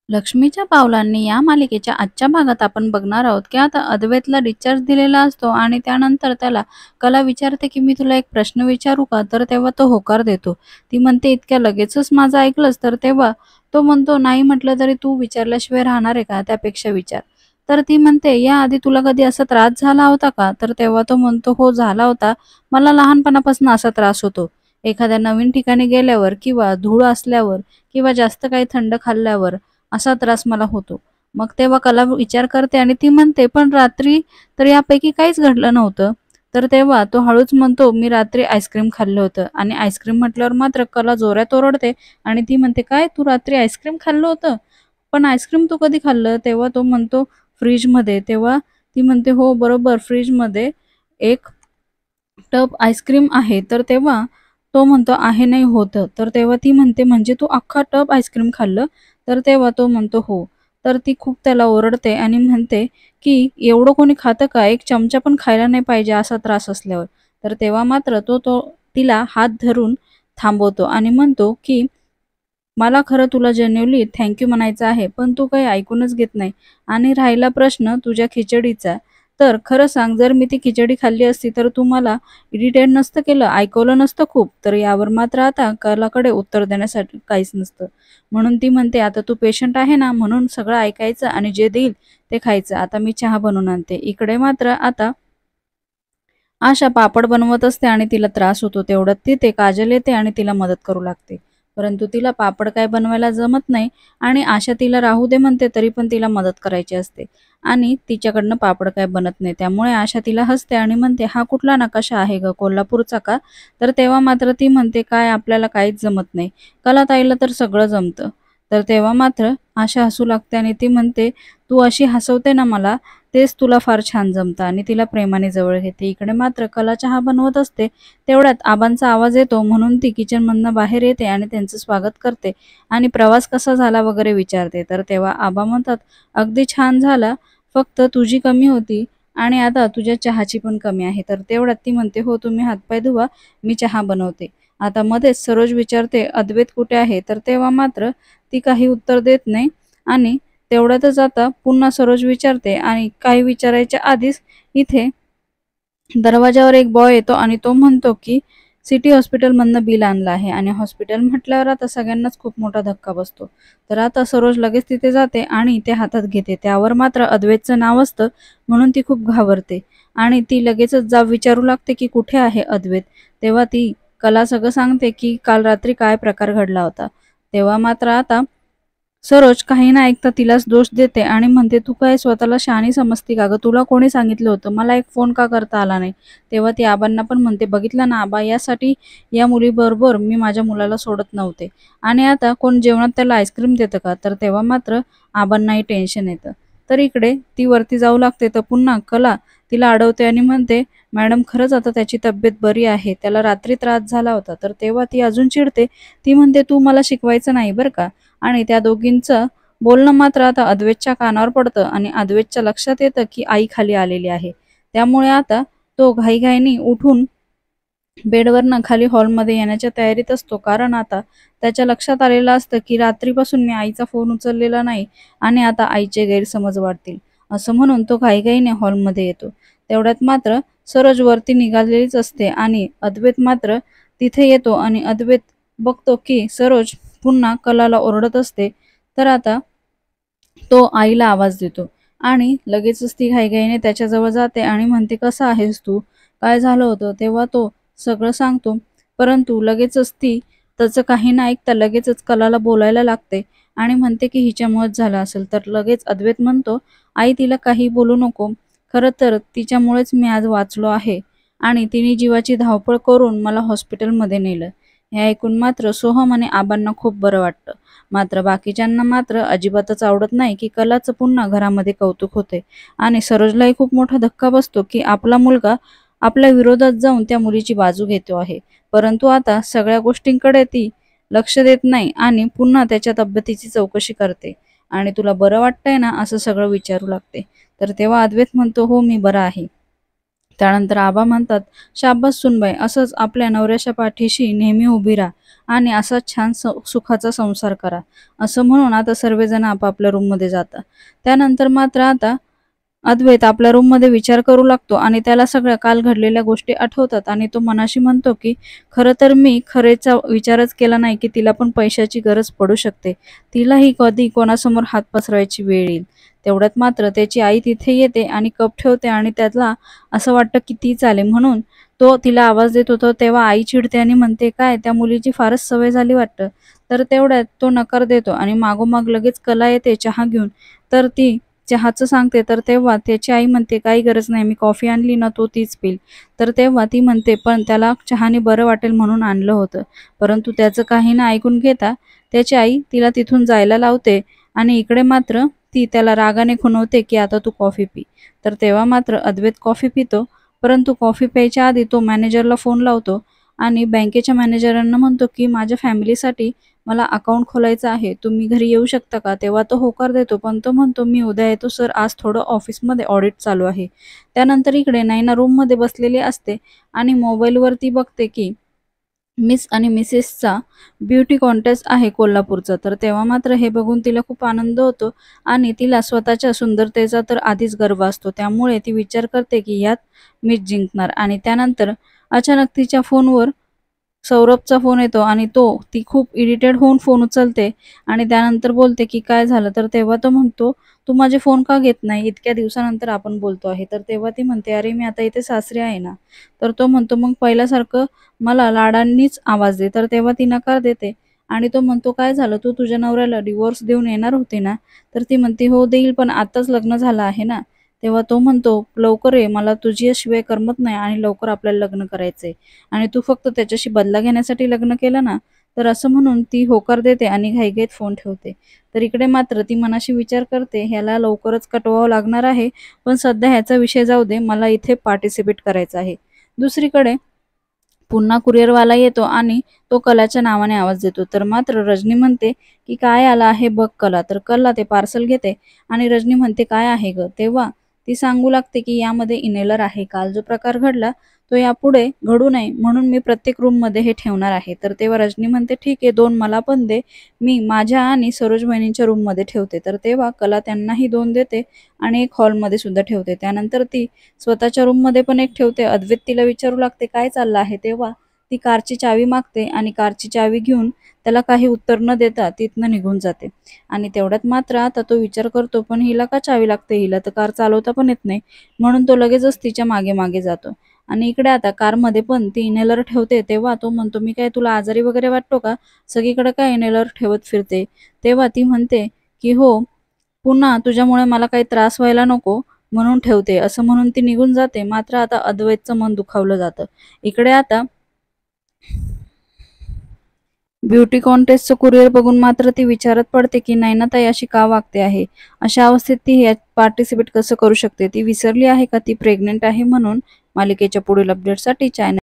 लक्ष्मीच्या पावलांनी या मालिकेच्या आजच्या भागात आपण बघणार आहोत की आता अद्वैतला डिस्चार्ज दिलेला असतो आणि त्यानंतर त्याला कला विचारते की मी तुला एक प्रश्न विचारू का, तर तेव्हा तो होकार देतो. ती म्हणते इतक्या लगेचच माझं ऐकलंस, तर तेव्हा तो म्हणतो नाही म्हटलं तरी तू विचारल्याशिवाय राहणार आहे का, त्यापेक्षा विचार. तर ती म्हणते या आधी तुला कधी असा त्रास झाला होता का, तर तेव्हा तो म्हणतो हो झाला होता. मला लहानपणापासून असा त्रास होतो. एखाद्या नवीन ठिकाणी गेल्यावर किंवा धूळ असल्यावर किंवा जास्त काही थंड खाल्ल्यावर असा त्रास मला होतो. मग तेव्हा कला विचार करते आणि ती म्हणते, "पण रात्री तर यापैकी काहीच घडलं नव्हतं." तर तेव्हा तो हळूच म्हणतो, "मी रात्री आईस्क्रीम खाल्लं होतं." आणि आईस्क्रीम म्हटल्यावर मात्र कला जोरात ओरडते आणि ती म्हणते, "काय? तू रात्री आईस्क्रीम खाल्लं होतं? पण आईस्क्रीम तू कधी खाल्लं?" तेव्हा तो म्हणतो, "फ्रिजमध्ये." तेव्हा ती म्हणते, "हो, बरोबर फ्रिजमध्ये एक टब आईस्क्रीम आहे." तर तेव्हा तो म्हणतो, "आहे, नाही, होतं." तर तेव्हा ती म्हणते, "म्हणजे तू अख्खा टब आईस्क्रीम खाल्लं?" तर तेव्हा तो म्हणतो, "हो." तर ती खूप त्याला ओरडते आणि म्हणते, की "एवढं कोणी खातं का? एक चमचा पण खायला नाही पाहिजे असा त्रास असल्यावर." तर तेव्हा मात्र तो तो तिला हात धरून थांबवतो आणि म्हणतो, की "मला खरं तुला जेन्युइनली थँक यू म्हणायचं आहे, पण तू काही ऐकूनच घेत नाही. आणि राहिला प्रश्न तुझ्या खिचडीचा, तर खरं सांग जर मी ती खिचडी खाल्ली असती तर तू मला इरिटेट नसतं केलं, ऐकवलं नसतं खूप. तर यावर मात्र आता कलाकडे उत्तर देण्यासाठी काहीच नसतं. म्हणून ती म्हणते, "आता तू पेशंट आहे ना, म्हणून सगळं ऐकायचं आणि जे देईल ते खायचं. आता मी चहा बनवून आणते." इकडे मात्र आता आशा पापड बनवत असते आणि तिला त्रास होतो. तेवढ्यात तिथे काजल येते आणि तिला मदत करू लागते. परंतु तिला पापड काय बनवायला जमत नाही आणि आशा तिला राहू दे म्हणते, तरी पण तिला मदत करायची असते आणि तिच्याकडनं पापड काय बनत नाही. त्यामुळे आशा तिला हसते आणि म्हणते, "हा कुठला नकाशा आहे गं, कोल्हापूरचा का?" तर तेव्हा मात्र ती म्हणते, "काय आपल्याला काहीच जमत नाही. कलाताईला तर सगळं जमतं." तर तेव्हा मात्र आशा हसू लागते आणि ती म्हणते, "तू अशी हसवते ना मला, तेच तुला फार छान जमतं." आणि तिला प्रेमाने जवळ घेते. इकडे मात्र कला चहा बनवत असते. तेवढ्यात आबांचा आवाज येतो म्हणून ती किचनमधनं बाहेर येते आणि त्यांचं स्वागत करते आणि प्रवास कसा झाला वगैरे विचारते. तर तेव्हा आबा म्हणतात, "अगदी छान झाला. फक्त तुझी कमी होती आणि आता तुझ्या चहाची पण कमी आहे." तर तेवढ्यात ती म्हणते, "हो, तुम्ही हातपाय धुवा, मी चहा बनवते." आता मध्येच सरोज विचारते, "अद्वैत कुठे आहे?" तर तेव्हा मात्र ती काही उत्तर देत नाही आणि तेवढ्यातच आता पुन्हा सरोज विचारते आणि काही विचारायच्या आधीच इथे दरवाजावर एक बॉय येतो आणि तो म्हणतो, की सिटी हॉस्पिटलमधनं बिल आणलं आहे आणि हॉस्पिटल म्हटल्यावर आता सगळ्यांनाच खूप मोठा धक्का बसतो. तर आता सरोज लगेच तिथे जाते आणि ते हातात घेते. त्यावर मात्र अद्वैतचं नाव असतं म्हणून ती खूप घाबरते आणि ती लगेचच जाब विचारू लागते, की कुठे आहे अद्वैत? तेव्हा ती कला सगळं सांगते, की काल रात्री काय प्रकार घडला होता. तेव्हा मात्र आता सरोज काही न ऐकता तिलाच दोष देते आणि म्हणते, "तू काय स्वतःला शहाणी समजते का गं? तुला कोणी सांगितलं होतं? मला एक फोन का करता आला नाही?" तेव्हा ती आबांना पण म्हणते, "बघितलं ना आबा, यासाठी या मुलीबरोबर मी माझ्या मुलाला सोडत नव्हते आणि आता कोण जेवणात त्याला आईस्क्रीम देतं का?" तर तेव्हा मात्र आबांनाही टेन्शन येतं. तर इकडे ती वरती जाऊ लागते, तर पुन्हा कला तिला अडवते आणि म्हणते, "मॅडम खरंच आता त्याची तब्येत बरी आहे. त्याला रात्री त्रास झाला होता." तर तेव्हा ती अजून चिडते. ती म्हणते, "तू मला शिकवायचं नाही बरं का." आणि त्या दोघींचं बोलणं मात्र आता अद्वैतच्या कानावर पडतं आणि अद्वैतच्या लक्षात येतं, की आई खाली आलेली आहे. त्यामुळे आता तो घाईघाईने उठून बेडवरनं खाली हॉलमध्ये येण्याच्या तयारीत असतो. कारण आता त्याच्या लक्षात आलेलं असतं, की रात्रीपासून मी आईचा फोन उचललेला नाही आणि आता आईचे गैरसमज वाढतील. असं म्हणून तो घाईघाईने हॉलमध्ये येतो. तेवढ्यात मात्र सरोज वरती निघालेलीच असते आणि अद्वैत मात्र तिथे येतो आणि अद्वैत बघतो, की सरोज पुन्हा कलाला ओरडत असते. तर आता तो आईला आवाज देतो आणि लगेचच ती घाईघाईने त्याच्याजवळ जाते आणि म्हणते, "कसा आहेस तू? काय झालं होतं?" तेव्हा तो सगळं सांगतो. परंतु लगेचच ती त्याचं काही न ऐकता लगेचच कलाला बोलायला लागते आणि म्हणते, की हिच्यामुळेच झालं असेल. तर लगेच अद्वैत म्हणतो, "आई तिला काही बोलू नको. खरं तर तिच्यामुळेच मी आज वाचलो आहे आणि तिने जीवाची धावपळ करून मला हॉस्पिटलमध्ये नेलं." हे ऐकून मात्र सोहम आणि आबांना खूप बरं वाटतं. मात्र बाकीच्यांना मात्र अजिबातच आवडत नाही, की कलाचं पुन्हा घरामध्ये कौतुक होते आणि सरोजलाही खूप मोठा धक्का बसतो, की आपला मुलगा आपल्या विरोधात जाऊन त्या मुलीची बाजू घेतो आहे. परंतु आता सगळ्या गोष्टींकडे ती लक्ष देत नाही आणि पुन्हा त्याच्या तब्येतीची चौकशी करते आणि "तुला बरं वाटतंय ना?" असं सगळं विचारू लागते. तर तेव्हा अद्वैत म्हणतो, "हो, मी बरा आहे." त्यानंतर आबा म्हणतात, "शाब्बास सुनबाई, असंच आपल्या नवऱ्याच्या पाठीशी नेहमी उभी राहा आणि असाच छान सुखाचा संसार करा." असं म्हणून आता सर्वजण आपापल्या रूममध्ये जातात. त्यानंतर मात्र आता अद्वैत आपल्या रूममध्ये विचार करू लागतो आणि त्याला सगळ्या काल घडलेल्या गोष्टी आठवतात आणि तो मनाशी म्हणतो की खरं तर मी खरेचा विचारच केला नाही की तिला पण पैशाची गरज पडू शकते. तिलाही कधी कोणासमोर हात पसरवायची वेळ येईल. तेवढ्यात मात्र त्याची आई तिथे येते आणि कप ठेवते आणि त्याला असं वाटतं की तीच आली म्हणून तो तिला आवाज देत होतो. तेव्हा आई चिडते आणि म्हणते, "काय त्या मुलीची फारच सवय झाली वाटतं." तर तेवढ्यात तो नकार देतो आणि मागोमाग लगेच कला येते चहा घेऊन. तर ती चहाचं सांगते तर तेव्हा त्याची आई म्हणते, "काही गरज नाही, मी कॉफी आणली ना, तो तीच पिल." तर तेव्हा ती म्हणते, "पण त्याला चहाने बरं वाटेल म्हणून आणलं होतं." परंतु त्याचं काही न ऐकून घेता त्याची आई तिला तिथून जायला लावते आणि इकडे मात्र ती त्याला रागाने खुणवते की आता तू कॉफी पी. तर तेव्हा मात्र अद्वैत कॉफी पितो, परंतु कॉफी प्यायच्या आधी तो मॅनेजरला फोन लावतो आणि बँकेच्या मॅनेजरांना म्हणतो की माझ्या फॅमिलीसाठी मला अकाउंट खोलायचं आहे, तुम्ही घरी येऊ शकता का? तेव्हा तो होकार देतो, पण तो म्हणतो, "मी उद्या येतो सर, आज थोडं ऑफिसमध्ये ऑडिट चालू आहे." त्यानंतर इकडे नैना रूममध्ये बसलेली असते आणि मोबाईलवरती बघते की मिस आणि मिसेसचा ब्युटी कॉन्टेस्ट आहे कोल्हापूरचा. तर तेव्हा मात्र हे बघून तिला खूप आनंद होतो आणि तिला स्वतःच्या सुंदरतेचा तर आधीच गर्व असतो. त्यामुळे ती विचार करते की यात मीच जिंकणार आणि त्यानंतर अचानक तिच्या फोनवर सौरभचा फोन येतो आणि ती खूप इरिटेट होऊन फोन उचलते आणि त्यानंतर बोलते की "काय झालं?" तर तेव्हा तो म्हणतो, "तू माझे फोन का घेत नाही? इतक्या दिवसानंतर आपण बोलतो आहे." तर तेव्हा ती म्हणते, "अरे, मी आता इथे सासरी आहे ना." तर तो म्हणतो, "मग पहिल्यासारखं मला लाडांनीच आवाज दे." तर तेव्हा ती नकार देते आणि तो म्हणतो, "काय झालं? तू तुझ्या नवऱ्याला डिव्होर्स देऊन येणार होती ना?" तर ती म्हणते, "हो, देईल, पण आताच लग्न झालं आहे ना." तेव्हा तो म्हणतो, "लवकर ये, मला तुझ्याशिवाय करमत नाही आणि लवकर आपल्याला लग्न करायचंय आणि तू फक्त त्याच्याशी बदला घेण्यासाठी लग्न केलं ना?" तर असं म्हणून ती होकार देते आणि घाईघाईत फोन ठेवते. तर इकडे मात्र ती मनाशी विचार करते, ह्याला लवकरच कटवावं लागणार आहे, पण सध्या ह्याचा विषय जाऊ दे, मला इथे पार्टिसिपेट करायचं आहे. दुसरीकडे पुन्हा कुरिअरवाला येतो आणि तो कलाच्या नावाने आवाज देतो. तर मात्र रजनी म्हणते, की "काय आलं आहे बघ कला." तर कला ते पार्सल घेते आणि रजनी म्हणते, "काय आहे गं?" तेव्हा ती सांगू लागते, की "यामध्ये इनेलर आहे. काल जो प्रकार घडला तो यापुढे घडू नये म्हणून मी प्रत्येक रूममध्ये हे ठेवणार आहे." तर तेव्हा रजनी म्हणते, "ठीक आहे, 2 मला पण दे. मी माझ्या आणि सरोज वहिनींच्या रूममध्ये ठेवते." तर तेव्हा कला त्यांनाही 2 देते आणि एक हॉलमध्ये सुद्धा ठेवते. त्यानंतर ती स्वतःच्या रूममध्ये पण एक ठेवते. अद्वैत तिला विचारू लागते, "काय चाललं आहे?" तेव्हा ती कारची चावी मागते आणि कारची चावी घेऊन त्याला काही उत्तर न देता तिथनं निघून जाते. आणि तेवढ्यात मात्र आता तो विचार करतो, पण हिला का चावी लागते? हिला तर कार चालवता पण येत नाही. म्हणून तो लगेचच तिच्या मागे-मागे जातो. आणि इकडे आता कारमध्ये पण ती इन्हेलर ठेवते. तेव्हा तो म्हणतो, "मी काय तुला आजारी वगैरे वाटतो का? सगळीकडे काय इन्हेलर ठेवत फिरते?" तेव्हा ती म्हणते, की "हो, पुन्हा तुझ्यामुळे मला काही त्रास व्हायला नको म्हणून ठेवते." असं म्हणून ती निघून जाते. मात्र आता अद्वैतचं मन दुखावलं जातं. इकडे आता ब्युटी कॉन्टेस्टचं कुरिअर बघून मात्र ती विचारात पडते, की नयनाताई अशी का वागते आहे? अशा अवस्थेत ती यात पार्टिसिपेट कसं करू शकते? ती विसरली आहे का ती प्रेग्नंट आहे म्हणून? मालिकेच्या पुढील अपडेटसाठी चॅनल